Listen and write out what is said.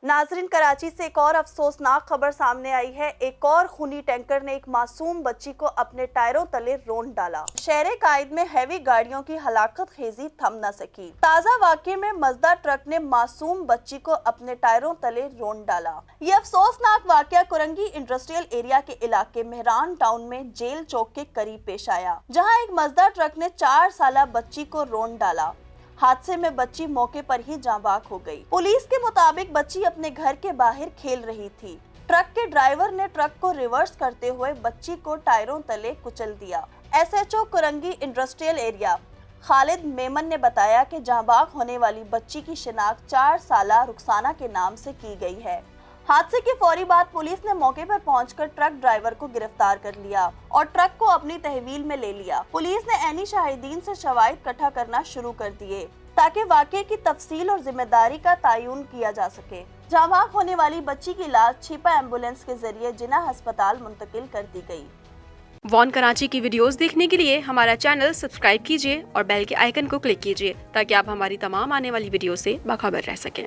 नाजरीन, कराची से एक और अफसोसनाक खबर सामने आई है। एक और खूनी टैंकर ने एक मासूम बच्ची को अपने टायरों तले रोंद डाला। शहर कायद में हैवी गाड़ियों की हलाकत खेजी थम न सकी। ताज़ा वाक़े में मजदा ट्रक ने मासूम बच्ची को अपने टायरों तले रोंद डाला। ये अफसोसनाक वाक़या कुरंगी इंडस्ट्रियल एरिया के इलाके मेहरान टाउन में जेल चौक के करीब पेश आया, जहाँ एक मजदा ट्रक ने 4 साला बच्ची को रोंद डाला। हादसे में बच्ची मौके पर ही जाँ बाक हो गई। पुलिस के मुताबिक बच्ची अपने घर के बाहर खेल रही थी। ट्रक के ड्राइवर ने ट्रक को रिवर्स करते हुए बच्ची को टायरों तले कुचल दिया। SHO Korangi industrial area Khalid Memon ने बताया कि जाँ बाक होने वाली बच्ची की शिनाख्त 4 साला रुखसाना के नाम से की गई है। हादसे के फौरी बाद पुलिस ने मौके पर पहुंचकर ट्रक ड्राइवर को गिरफ्तार कर लिया और ट्रक को अपनी तहवील में ले लिया। पुलिस ने ऐनी शाहिदीन से शवाहिद इकट्ठा करना शुरू कर दिए ताकि वाक़े की तफसील और जिम्मेदारी का तयन किया जा सके। जाँ बाक होने वाली बच्ची की लाश छिपा एम्बुलेंस के जरिए जिन्ना अस्पताल मुंतकिल कर दी गई। वॉन कराची की वीडियोस देखने के लिए हमारा चैनल सब्सक्राइब कीजिए और बेल के आइकन को क्लिक कीजिए ताकि आप हमारी तमाम आने वाली वीडियो से बाखबर रह सकें।